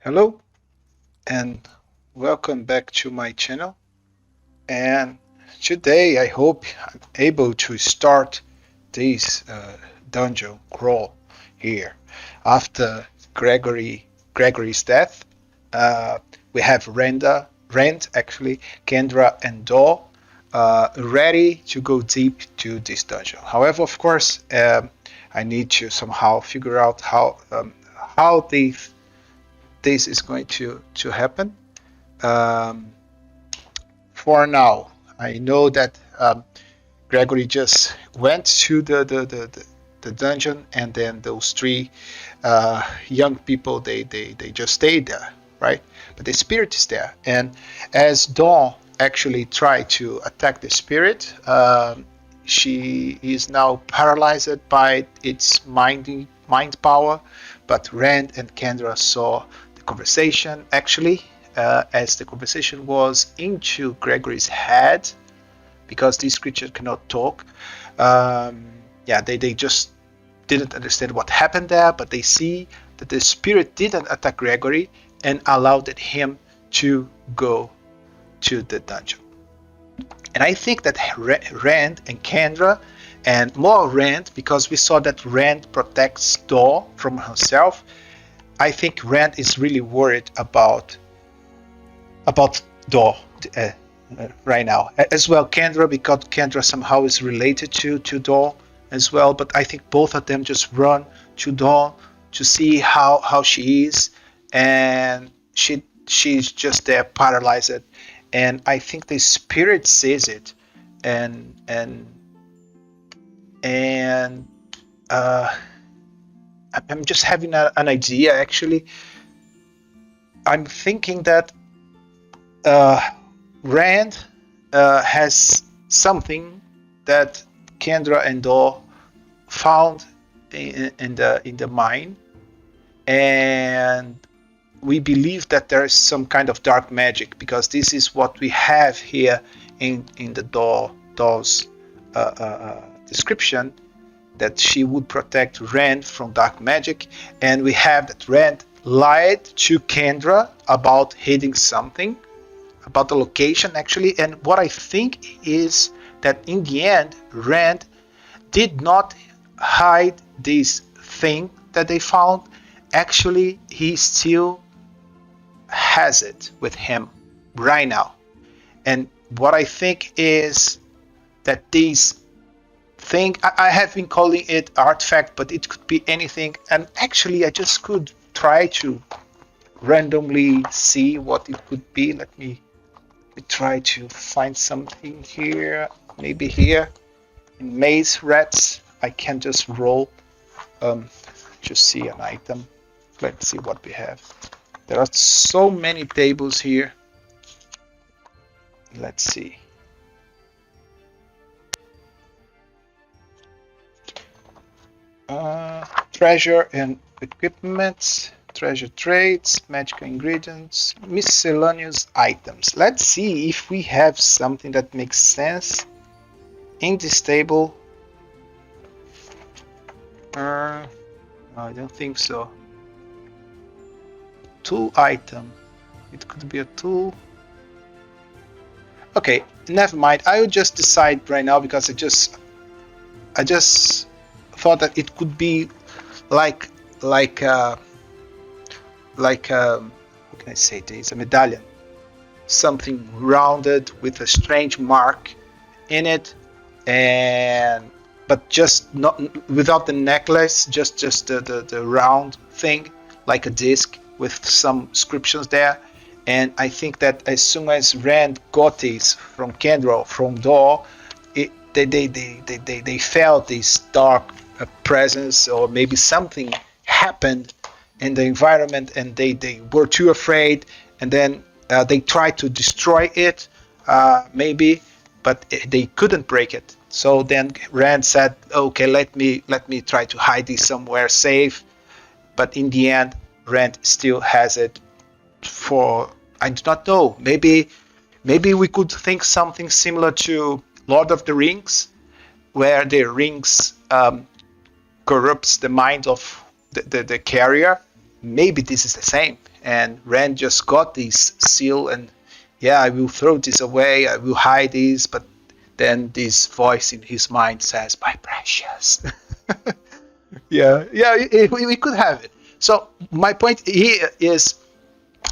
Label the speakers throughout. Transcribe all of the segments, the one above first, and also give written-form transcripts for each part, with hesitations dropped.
Speaker 1: Hello and welcome back to my channel. And today I hope I'm able to start this dungeon crawl here. After Gregory's death, uh, we have Rand actually, Kendra and Dor ready to go deep to this dungeon. However, of course, I need to somehow figure out how this is going to happen. Um, for now, I know that Gregory just went to the dungeon, and then those three young people they just stayed there, right? But the spirit is there, and as Dawn actually tried to attack the spirit, she is now paralyzed by its mind power. But Rand and Kendra saw the conversation actually, as the conversation was into Gregory's head, because these creatures cannot talk. Um, yeah, they just didn't understand what happened there, but they see that the spirit didn't attack Gregory and allowed him to go to the dungeon. And I think that Rand and Kendra, and more Rand, because we saw that Rand protects Dor from herself. I think Rand is really worried about Dor right now, as well Kendra, because Kendra somehow is related to Dor as well. But I think both of them just run to Dor to see how she is, and she's just there paralyzed. And I think the spirit sees it, and and and uh, I'm just having an idea actually. I'm thinking that uh, Rand has something that Kendra and Dor found in the mine, and we believe that there is some kind of dark magic, because this is what we have here in the Dor's description, that she would protect Rand from dark magic, and we have that Rand lied to Kendra about hiding something about the location actually. And what I think is that in the end, Rand did not hide this thing that they found. Actually, he still has it with him right now. And what I think is that this thing, I have been calling it artifact, but it could be anything. And actually, I just could try to randomly see what it could be. Let me try to find something here. Maybe here in maze rats, I can just roll to see an item. Let's see what we have. There are so many tables here. Let's see. Treasure and equipment, treasure traits, magical ingredients, miscellaneous items. Let's see if we have something that makes sense in this table. I don't think so. Tool item. It could be a tool. Okay, never mind. I will just decide right now, because I just thought that it could be like how can I say this? A medallion, something rounded with a strange mark in it, and but just not without the necklace, just the round thing, like a disc with some inscriptions there. And I think that as soon as Rand got this from Kendra, from Dor, they felt this dark presence, or maybe something happened in the environment, and they were too afraid, and then they tried to destroy it, maybe, but they couldn't break it. So then Rand said, "Okay, let me try to hide this somewhere safe." But in the end, Rand still has it for, I do not know. Maybe we could think something similar to Lord of the Rings, where the rings corrupts the mind of the carrier. Maybe this is the same, and Rand just got this seal, and yeah, I will throw this away, I will hide this, but then this voice in his mind says, "My precious." Yeah, yeah, we could have it. So my point here is,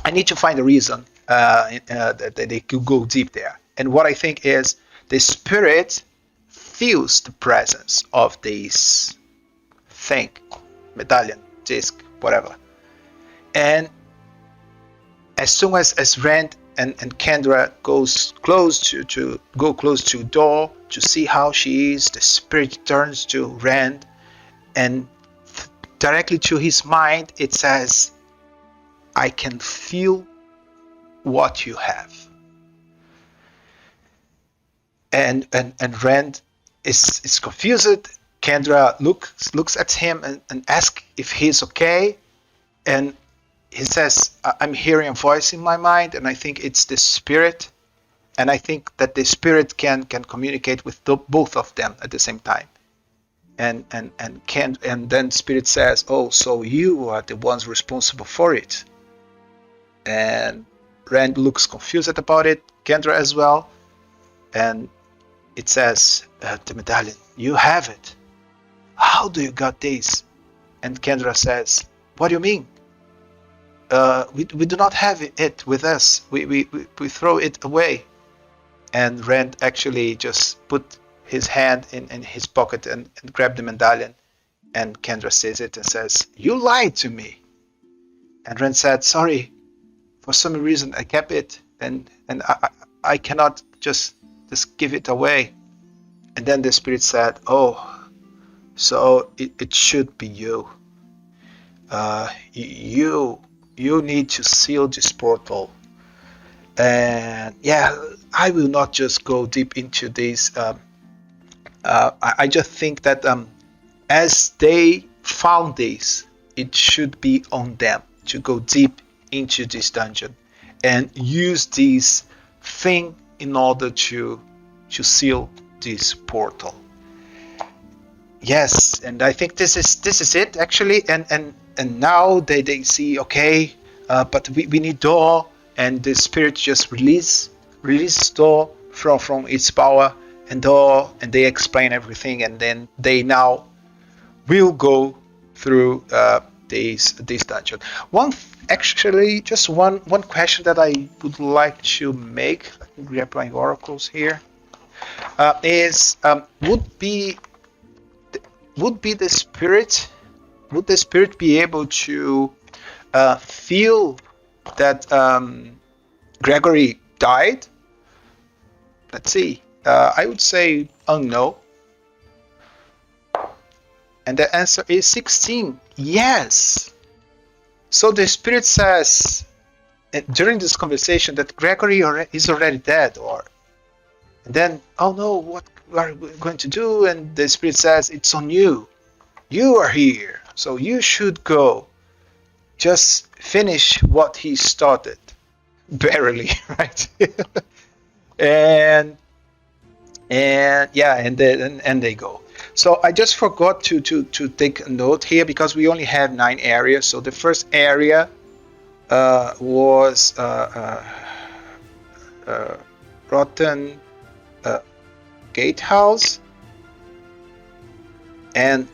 Speaker 1: I need to find a reason that they could go deep there. And what I think is, the spirit feels the presence of this thing, medallion, disc, whatever. And as soon as Rand and Kendra goes close to door to see how she is, the spirit turns to Rand, and directly to his mind it says, "I can feel what you have." And Rand is confused. Kendra looks at him and asks if he's okay, and he says, "I'm hearing a voice in my mind, and I think it's the spirit, and I think that the spirit can communicate with both of them at the same time." And then spirit says, "Oh, so you are the ones responsible for it." And Rand looks confused about it, Kendra as well, and it says, "The medallion, you have it. How do you got this?" And Kendra says, "What do you mean? We do not have it with us. We throw it away." And Rand actually just put his hand in his pocket and grabbed the medallion. And Kendra sees it and says, "You lied to me." And Rand said, "Sorry, for some reason I kept it, and I cannot just give it away." And then the spirit said, "Oh, so it should be you. You need to seal this portal." And yeah, I will not just go deep into this. I just think that as they found this, it should be on them to go deep into this dungeon and use this thing in order to seal this portal. Yes, and I think this is it actually. And now they see, okay, but we need door, and the spirit just release door from its power, and they explain everything, and then they now will go through this dungeon. Just one question that I would like to make. Let me grab my oracles here. Is would the spirit be able to feel that Gregory died? Let's see. I would say unknown. And the answer is 16. Yes. So the spirit says during this conversation that Gregory is already dead, and then, "Oh no, what are we going to do?" And the spirit says, "It's on you. You are here, so you should go. Just finish what he started." Barely, right? and yeah, and they go. So I just forgot to take a note here, because we only have 9 areas. So the first area was Rotten Gatehouse, and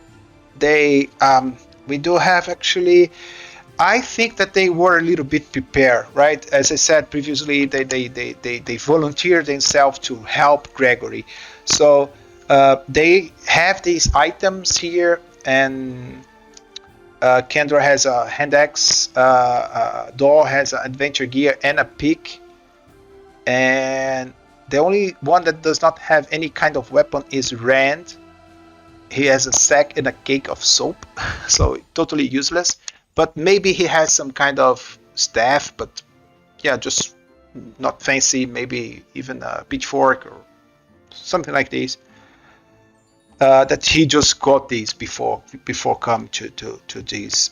Speaker 1: we do have actually. I think that they were a little bit prepared, right? As I said previously, they volunteered themselves to help Gregory. So they have these items here, and Kendra has a hand axe, Dor has an adventure gear and a pick, and the only one that does not have any kind of weapon is Rand. He has a sack and a cake of soap, so totally useless. But maybe he has some kind of staff, but yeah, just not fancy. Maybe even a pitchfork or something like this. That he just got these before come to this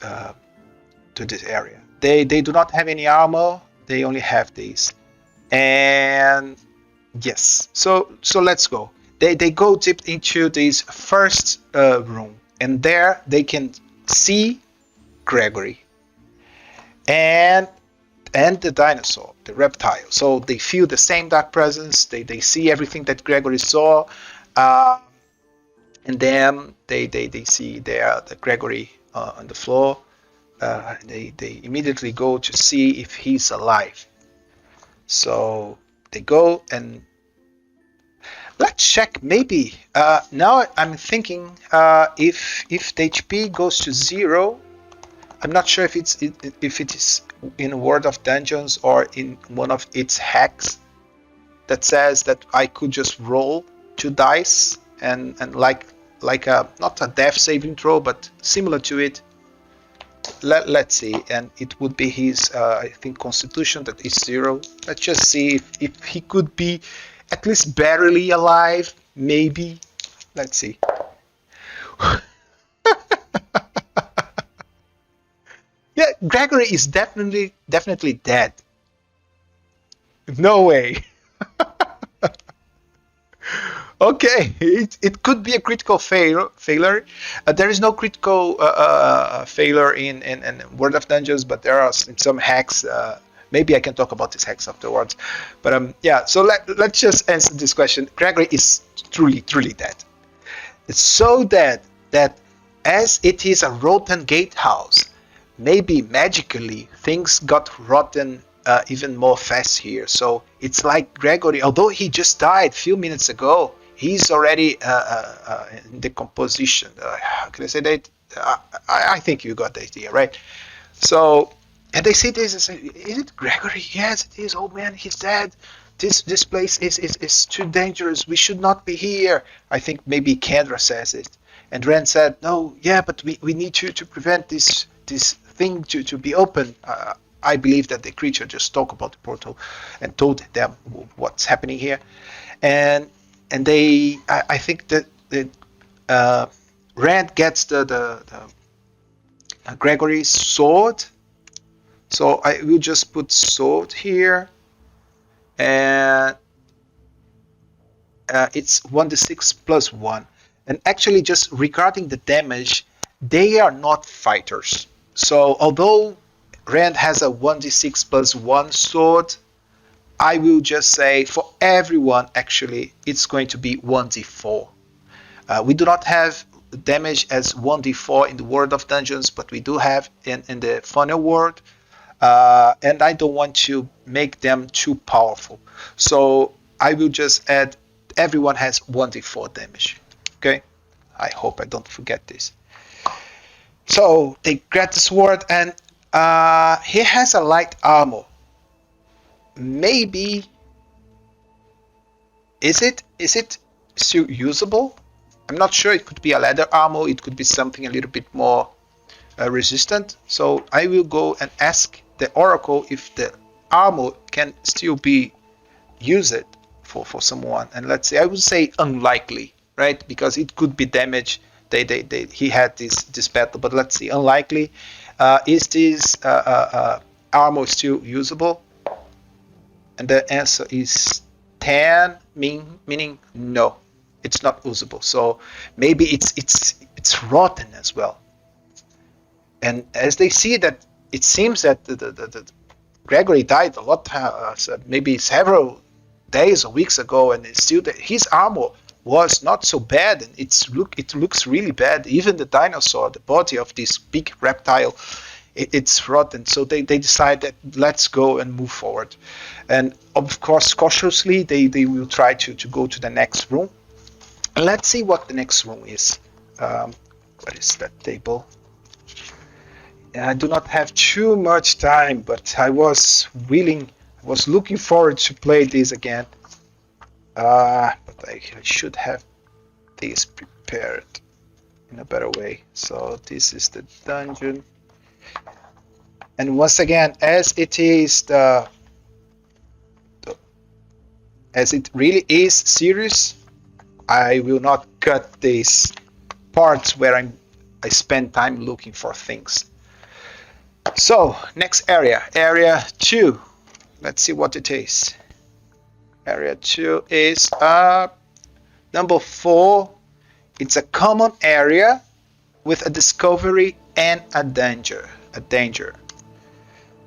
Speaker 1: area. They do not have any armor. They only have these. And yes, so let's go. They go deep into this first room, and there they can see Gregory. and the dinosaur, the reptile. So they feel the same dark presence. They see everything that Gregory saw, uh, and then they see there the Gregory on the floor. They immediately go to see if he's alive. So they go and let's check. Maybe now I'm thinking if the HP goes to 0, I'm not sure if it is in World of Dungeons or in one of its hacks that says that I could just roll 2 dice and like a not a death saving throw but similar to it. Let's see, and it would be his I think Constitution that is 0. Let's just see if he could be at least barely alive, maybe. Let's see. Yeah, Gregory is definitely dead. No way. Okay, it could be a critical failure. There is no critical failure in World of Dungeons, but there are some hacks. Maybe I can talk about these hacks afterwards. But yeah, so let's just answer this question. Gregory is truly dead. It's so dead that as it is a rotten gatehouse, maybe magically things got rotten even more fast here. So it's like Gregory, although he just died a few minutes ago, he's already in decomposition. How can I say that? I think you got the idea, right? So, and they see this and say, "Is it Gregory? Yes, it is. Oh man, he's dead. This place is too dangerous. We should not be here." I think maybe Kendra says it, and Ren said, "No, yeah, but we need to prevent this thing to be open." I believe that the creature just talked about the portal and told them what's happening here, and I think that Rand gets the Gregory's sword. So I will just put sword here, and it's 1d6 plus 1. And actually, just regarding the damage, they are not fighters. So although Rand has a 1d6 plus 1 sword, I will just say for everyone, actually, it's going to be 1d4. We do not have damage as 1d4 in the World of Dungeons, but we do have in the Funnel World. And I don't want to make them too powerful. So I will just add everyone has 1d4 damage. Okay? I hope I don't forget this. So they grab the sword, and he has a light armor. Maybe is it still usable? I'm not sure. It could be a leather armor. It could be something a little bit more resistant. So I will go and ask the Oracle if the armor can still be used for someone. And let's say I would say unlikely, right? Because it could be damaged. He had this battle, but let's see, unlikely. Is this armor still usable? And the answer is 10, meaning no, it's not usable. So maybe it's rotten as well. And as they see that, it seems that the Gregory died a lot, maybe several days or weeks ago, and it's still that his armor was not so bad, and it looks really bad. Even the dinosaur, the body of this big reptile, it's rotten. So they decide that let's go and move forward. And of course, cautiously, they will try to go to the next room. And let's see what the next room is. What is that table? I do not have too much time, but I was looking forward to play this again. But I should have this prepared in a better way. So this is the dungeon. And once again, as it really is serious, I will not cut these parts where I spend time looking for things. So next area 2. Let's see what it is. Area 2 is number 4. It's a common area with a discovery and a danger.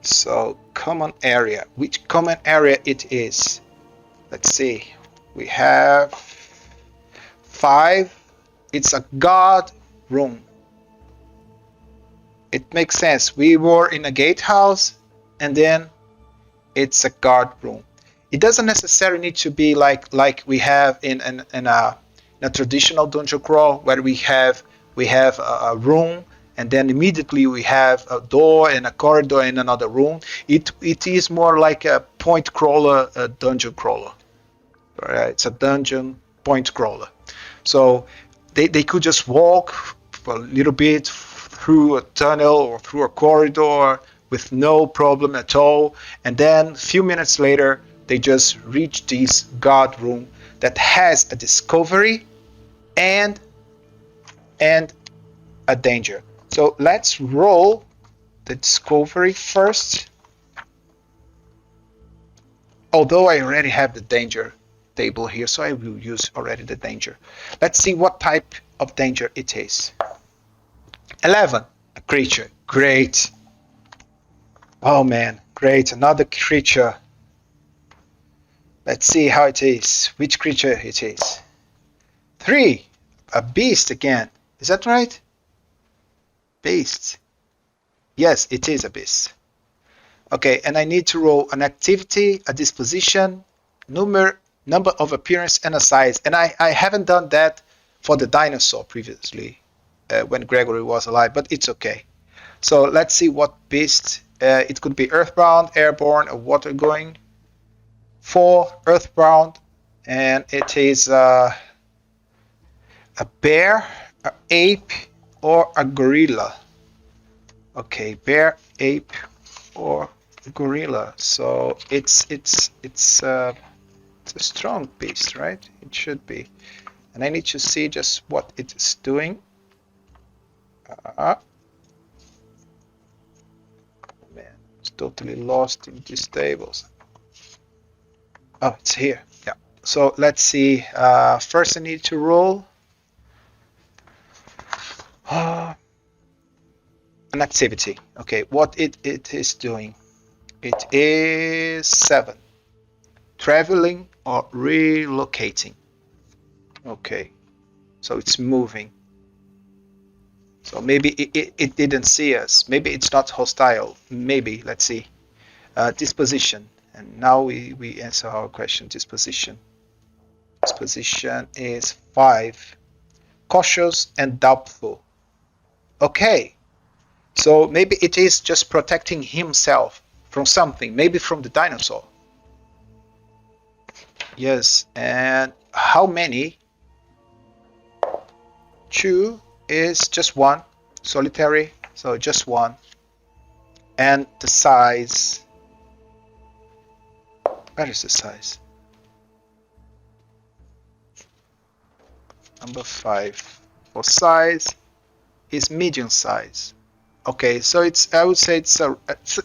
Speaker 1: So common area, which common area it is? Let's see. We have 5. It's a guard room. It makes sense. We were in a gatehouse, and then it's a guard room. It doesn't necessarily need to be like we have in a traditional dungeon crawl where we have a room, and then immediately we have a door and a corridor in another room. It is more like a point crawler, a dungeon crawler. Right? It's a dungeon point crawler. So they could just walk for a little bit through a tunnel or through a corridor with no problem at all. And then a few minutes later, they just reach this guard room that has a discovery and and a danger. So let's roll the discovery first. Although I already have the danger table here, so I will use already the danger. Let's see what type of danger it is. 11, a creature. Great. Oh man, great, another creature. Let's see how it is, which creature it is. 3, a beast again. Is that right? Beast. Yes, it is a beast. Okay, and I need to roll an activity, a disposition, number of appearance, and a size. And I haven't done that for the dinosaur previously when Gregory was alive, but it's okay. So let's see what beast. It could be earthbound, airborne, or water-going. 4, earthbound, and it is a bear, an ape, or a gorilla. Okay, bear, ape, or gorilla. So it's a strong beast, right? It should be. And I need to see just what it is doing. Man, it's totally lost in these tables. Oh, it's here. Yeah. So let's see. First, I need to roll an activity. Okay, what it is doing? It is 7. Traveling or relocating. Okay, so it's moving. So maybe it didn't see us. Maybe it's not hostile. Maybe, let's see. Disposition. And now we answer our question. Disposition. Disposition is 5. Cautious and doubtful. Okay, so maybe it is just protecting himself from something. Maybe from the dinosaur. Yes, and how many? 2 is just 1. Solitary, so just 1. And the size. Where is the size? Number 5. For size is medium size. Okay, so I would say it's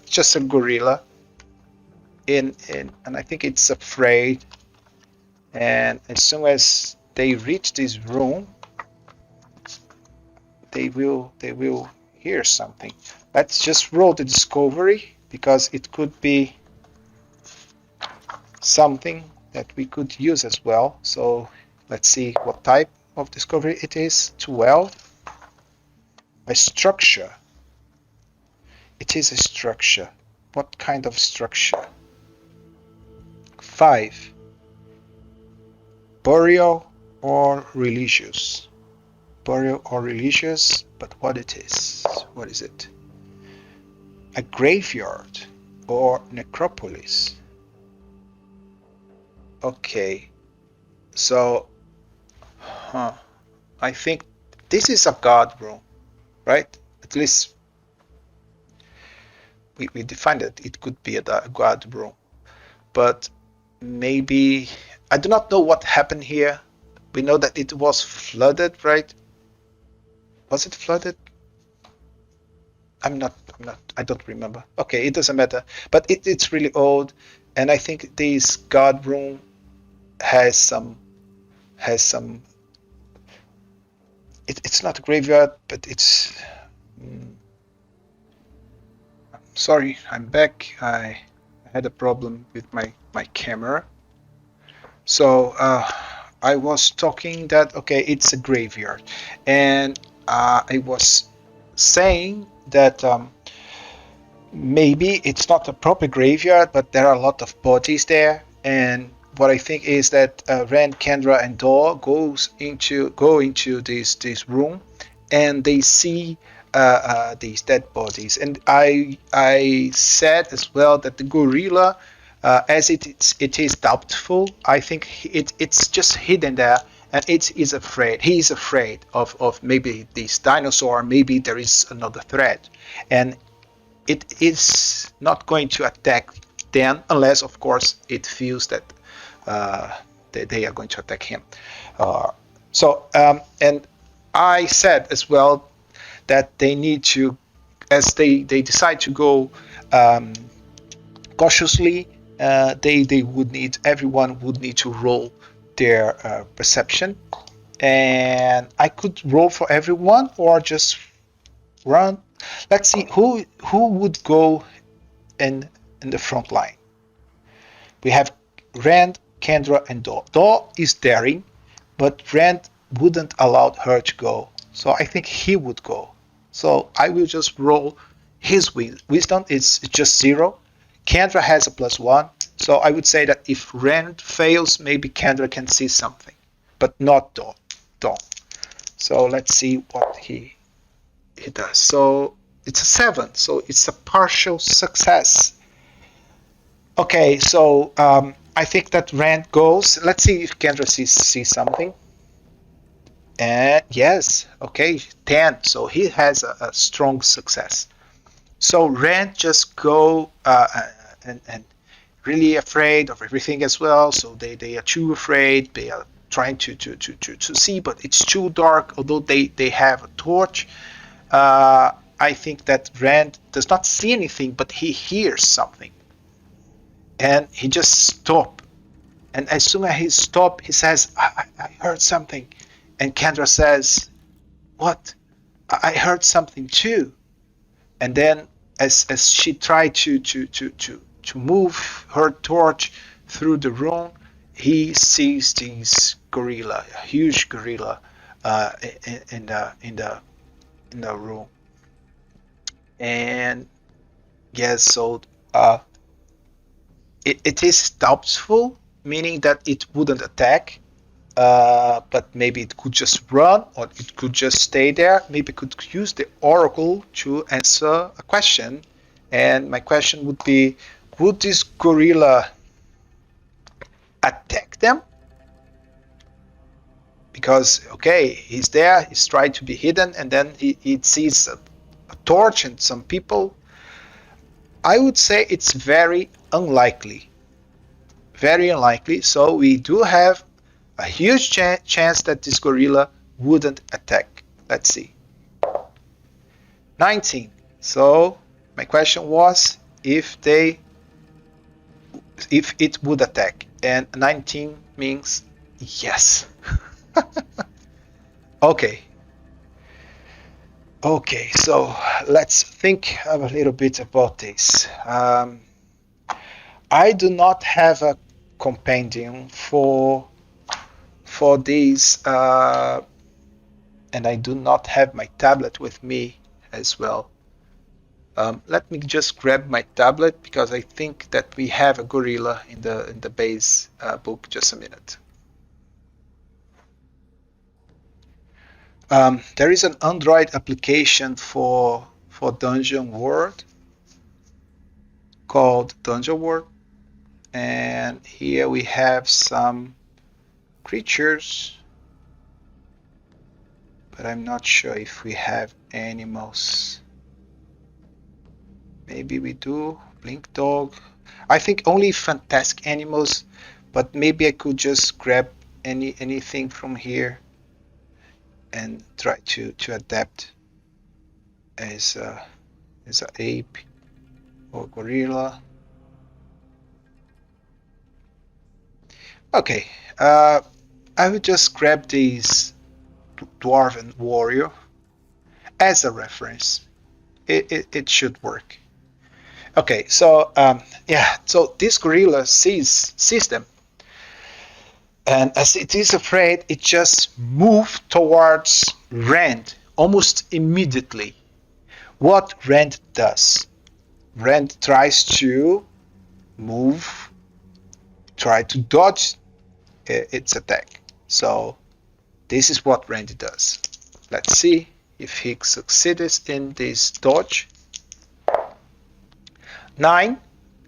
Speaker 1: just a gorilla. And I think it's afraid. And as soon as they reach this room, they will hear something. Let's just roll the discovery, because it could be something that we could use as well. So let's see what type of discovery it is. 12. A structure. It is a structure. What kind of structure? 5. Burial or religious. Burial or religious, but what it is? What is it? A graveyard or necropolis. Okay, so I think this is a guard room, right? At least we defined that it could be a guard room, but maybe I do not know what happened here. We know that it was flooded, right? Was it flooded? I don't remember. Okay, it doesn't matter. But it's really old, and I think this guard room has some. It's not a graveyard, but it's. Sorry, I'm back. I had a problem with my camera. So I was talking that okay, it's a graveyard, and I was saying that maybe it's not a proper graveyard, but there are a lot of bodies there. And what I think is that Rand, Kendra, and Dor go into this room, and they see these dead bodies. And I said as well that the gorilla, as it is doubtful, I think it's just hidden there. And it is afraid. He is afraid of maybe this dinosaur. Maybe there is another threat, and it is not going to attack them unless, of course, it feels that they are going to attack him. And I said as well that they need to, as they decide to go um, cautiously, they would need, everyone would need to roll their perception. And I could roll for everyone or just run. Let's see who would go in the front line. We have Rand, Kendra, and Dor. Dor is daring, but Rand wouldn't allow her to go. So I think he would go. So I will just roll his wisdom. It's just 0. Kendra has a +1. So I would say that if Rand fails, maybe Kendra can see something, but not Dor. Dor. So let's see what he does. So it's a 7. So it's a partial success. Okay, so I think that Rand goes. Let's see if Kendra sees something. And yes, okay, 10. So he has a strong success. So Rand just go and really afraid of everything as well. So they are too afraid. They are trying to see, but it's too dark. Although they have a torch, I think that Rand does not see anything, but he hears something, and he just stops. And as soon as he stops, he says, I heard something. And Kendra says, what? I heard something too. And then as she tried to move her torch through the room, he sees this gorilla, a huge gorilla, in the room. And yes, so it is doubtful, meaning that it wouldn't attack, but maybe it could just run or it could just stay there. Maybe it could use the oracle to answer a question. And my question would be, would this gorilla attack them? Because, okay, he's there, he's trying to be hidden, and then he sees a torch and some people. I would say it's very unlikely. Very unlikely. So we do have a huge chance that this gorilla wouldn't attack. Let's see. 19. So my question was if it would attack, and 19 means yes. Okay. Okay, so let's think a little bit about this. I do not have a compendium for these, and I do not have my tablet with me as well. Let me just grab my tablet because I think that we have a gorilla in the base book. Just a minute. There is an Android application for Dungeon World called Dungeon World, and here we have some creatures, but I'm not sure if we have animals. Maybe we do. Blink dog. I think only fantastic animals, but maybe I could just grab anything from here and try to adapt as an ape or gorilla. Okay, I would just grab this dwarven warrior as a reference. It should work. Okay, so yeah, so this gorilla sees them, and as it is afraid, it just moves towards Rand almost immediately. What Rand does? Rand tries to move, try to dodge its attack. So this is what Rand does. Let's see if he succeeds in this dodge. 9,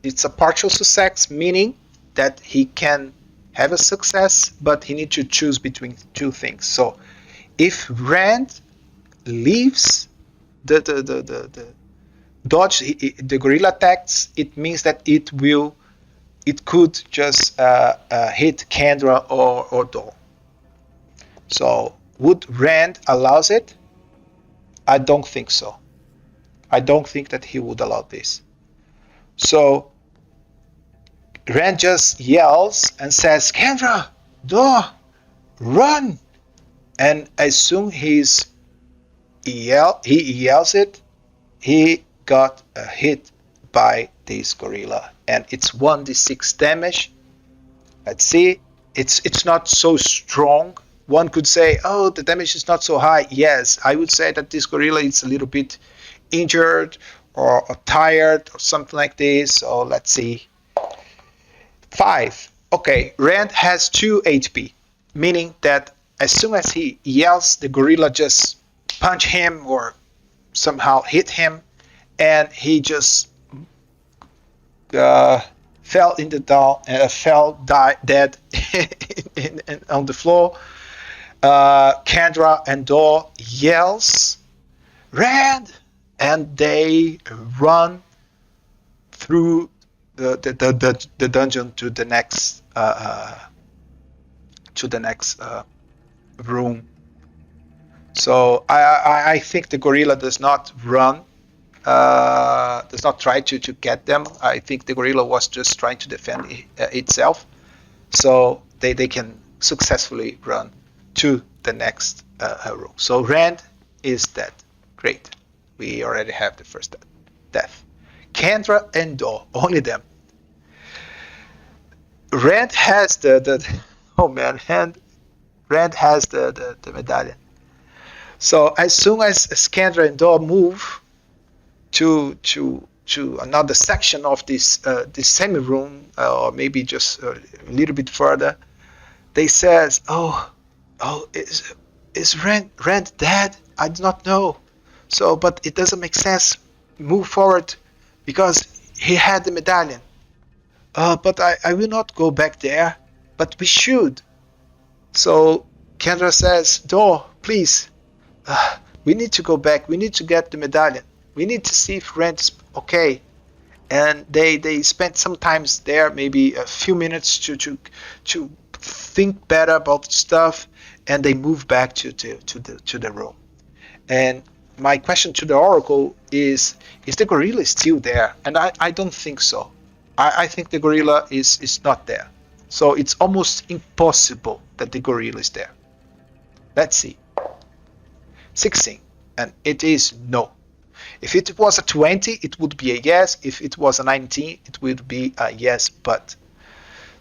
Speaker 1: it's a partial success, meaning that he can have a success, but he needs to choose between two things. So if Rand leaves the dodge, the gorilla attacks, it means that it could just hit Kendra or Dor. So would Rand allows it? I don't think so. I don't think that he would allow this. So Rand just yells and says, Kendra, Dor, run! And as soon as he yells it, he got hit by this gorilla, and it's 1d6 damage. Let's see, it's not so strong. One could say, oh, the damage is not so high. Yes, I would say that this gorilla is a little bit injured or tired or something like this. So let's see. 5. Okay, Rand has 2 HP, meaning that as soon as he yells, the gorilla just punch him or somehow hit him, and he just fell in the down, dead on the floor. Kendra and Dor yells, Rand, and they run through the dungeon to the next room. So I think the gorilla does not run, does not try to get them. I think the gorilla was just trying to defend itself, so they can successfully run to the next room. So Rand is dead. Great, we already have the first death. Kendra and Dor, only them. Rand has oh man, Rand has the medallion. So as soon as Kendra and Dor move to another section of this semi room, or maybe just a little bit further, they says, "Oh, is Rand dead? I do not know. So, but it doesn't make sense. Move forward, because he had the medallion. But I will not go back there. But we should." So Kendra says, Dor, please. We need to go back. We need to get the medallion. We need to see if Rand's okay. And they spent some time there, maybe a few minutes to think better about stuff, and they move back to the room. And my question to the Oracle is the gorilla still there? And I don't think so. I think the gorilla is not there. So it's almost impossible that the gorilla is there. Let's see. 16, and it is no. If it was a 20, it would be a yes. If it was a 19, it would be a yes, but.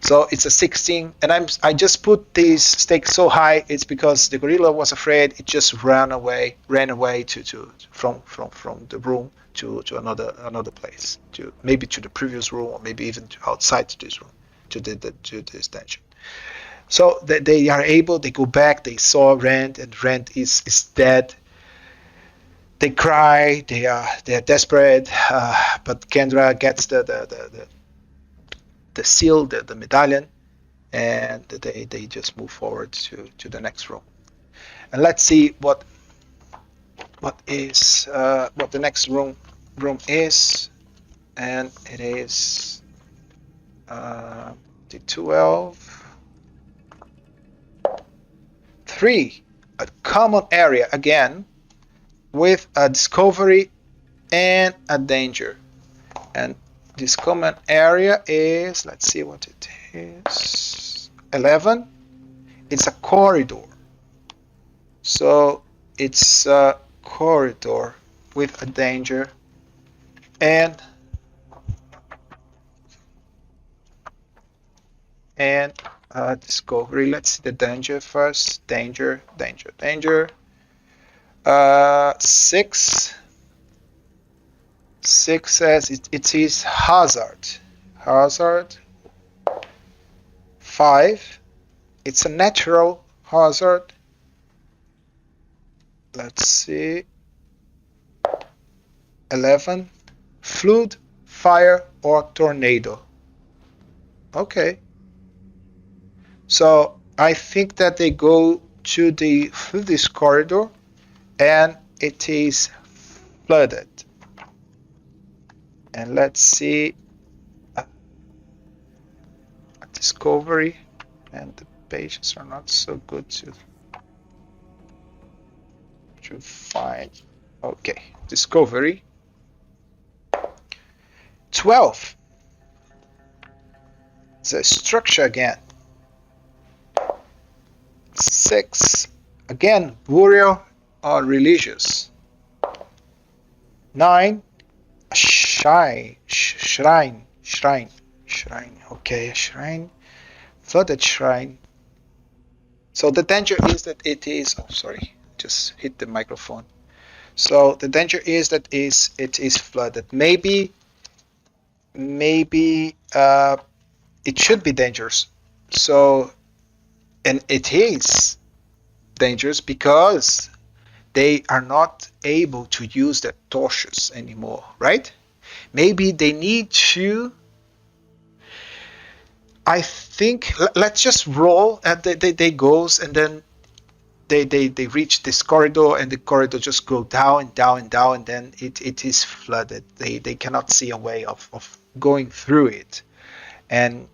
Speaker 1: So it's a 16, and I just put this stake so high. It's because the gorilla was afraid. It just ran away from the room to another place, to maybe to the previous room, or maybe even outside this room, to this dungeon. So they are able. They go back. They saw Rand, and Rand is dead. They cry. They are desperate. But Kendra gets the seal, the medallion, and they just move forward to the next room. And let's see what the next room is, and it is the 12. 3, a common area again, with a discovery and a danger. And this common area is, let's see what it is, 11. It's a corridor. So it's a corridor with a danger and and discovery. Let's see the danger first. Danger, danger, danger. 6. 6 says it is hazard. Hazard. 5. It's a natural hazard. Let's see. 11. Flood, fire, or tornado. Okay. So I think that they go through this corridor and it is flooded. And let's see discovery, and the pages are not so good to find. Okay, discovery. 12. The structure again. 6. Again, burial or religious. 9. Shrine. Okay, shrine. Flooded shrine. So the danger is that it is. Oh, sorry, just hit the microphone. So the danger is that it is flooded. Maybe it should be dangerous. So, and it is dangerous because they are not able to use their torches anymore, right? Maybe they need to. I think let's just roll at they goes, and then they reach this corridor, and the corridor just go down and down and down, and then it is flooded. They cannot see a way of going through it, and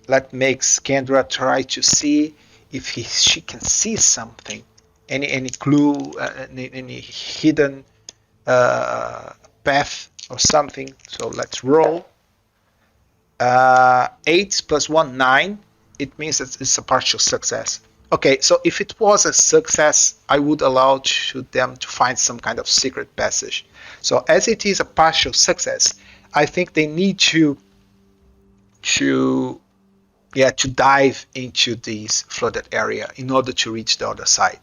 Speaker 1: that makes Kendra try to see if she can see something, any clue, any hidden path or something. So let's roll. 8 plus 1, 9. It means that it's a partial success. Okay, so if it was a success, I would allow them to find some kind of secret passage. So as it is a partial success, I think they need to dive into this flooded area in order to reach the other side.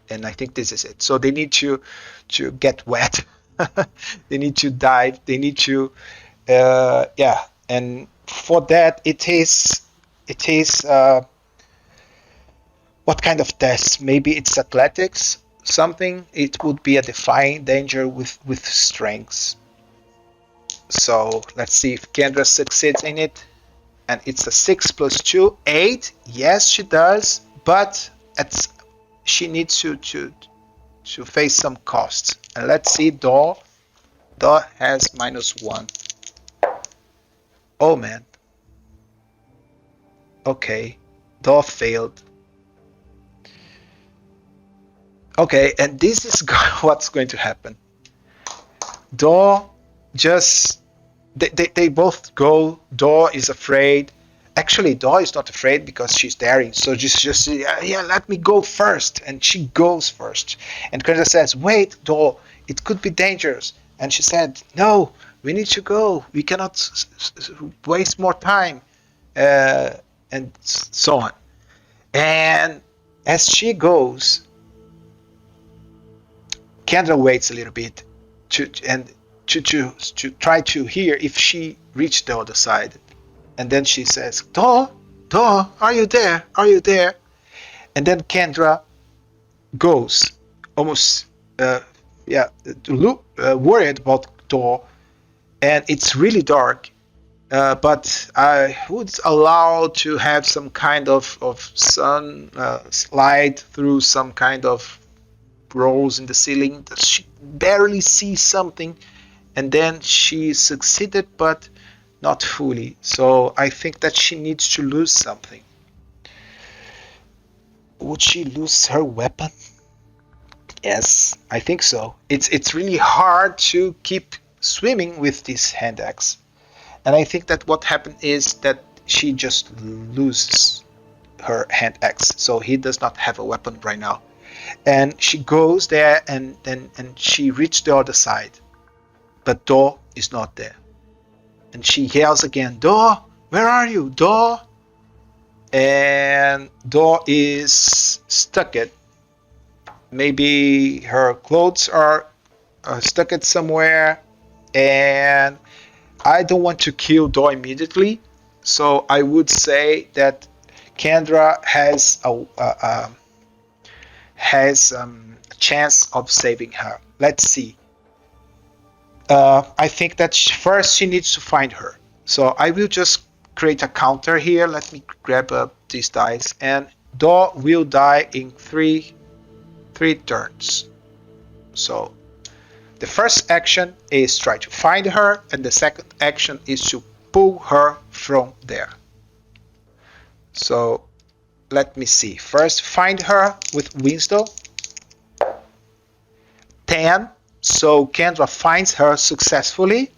Speaker 1: And I think this is it. So they need to get wet. They need to dive. They need to and for that it is what kind of test? Maybe it's athletics, something. It would be a defying danger with strengths. So let's see if Kendra succeeds in it. And it's a 6 plus 2, 8. Yes, she does, but she needs to face some costs. And let's see, Daw has -1. Oh man. Okay, Daw failed. Okay, and this is what's going to happen. Daw just they both go. Daw is afraid. Actually, Daw is not afraid because she's daring. So just let me go first, and she goes first. And Kendra says, "Wait, Daw, it could be dangerous." And she said, "No, we need to go. We cannot waste more time," and so on. And as she goes, Kendra waits a little bit to try to hear if she reached the other side. And then she says, Daw, are you there? Are you there? And then Kendra goes, almost worried about Daw. And it's really dark. But I would allow to have some kind of sun slide through some kind of rolls in the ceiling. She barely sees something. And then she succeeded, but not fully. So I think that she needs to lose something. Would she lose her weapon? Yes, I think so. It's really hard to keep swimming with this hand axe. And I think that what happened is that she just loses her hand axe. So he does not have a weapon right now. And she goes there and she reached the other side. But Daw is not there. And she yells again, Daw, where are you, Daw? and Do is stuck it. Maybe her clothes are stuck it somewhere, and I don't want to kill Do immediately, so I would say that Kendra has a chance of saving her. Let's see. I think that first she needs to find her. So I will just create a counter here. Let me grab up these dice, and Do will die in three turns. So the first action is try to find her, and the second action is to pull her from there. So let me see. First, find her with Winslow. 10. So Kendra finds her successfully.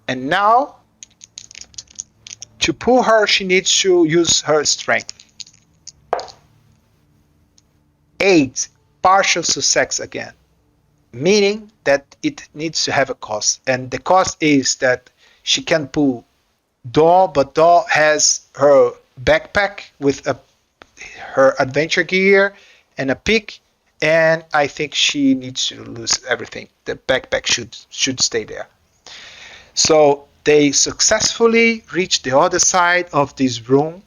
Speaker 1: And now, to pull her, she needs to use her strength. 8. Partial success again, meaning that it needs to have a cost. And the cost is that she can pull Do, but Do has her backpack with her adventure gear and a pick, and I think she needs to lose everything. The backpack should stay there. So they successfully reach the other side of this room,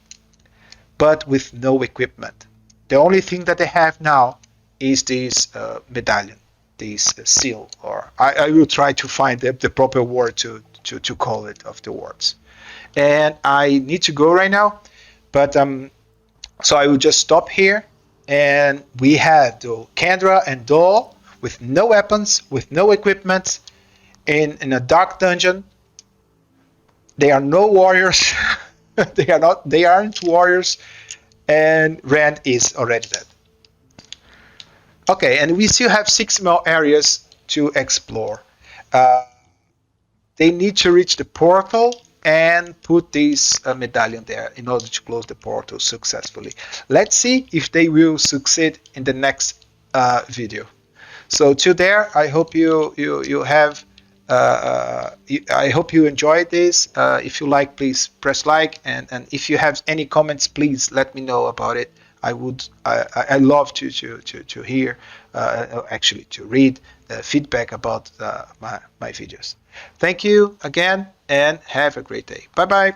Speaker 1: but with no equipment. The only thing that they have now is this medallion, this seal, or I will try to find the proper word to call it of the words. And I need to go right now, but so I will just stop here. And we had Kendra and Dol with no weapons, with no equipment, in a dark dungeon. They are no warriors. They are not. They aren't warriors. And Rand is already dead. Okay, and we still have 6 more areas to explore. Uh, they need to reach the portal and put this medallion there in order to close the portal successfully. Let's see if they will succeed in the next video. So till there, I hope you have. I hope you enjoyed this. If you like, please press like, and if you have any comments, please let me know about it. I love to hear, actually to read feedback about my videos. Thank you again, and have a great day. Bye bye.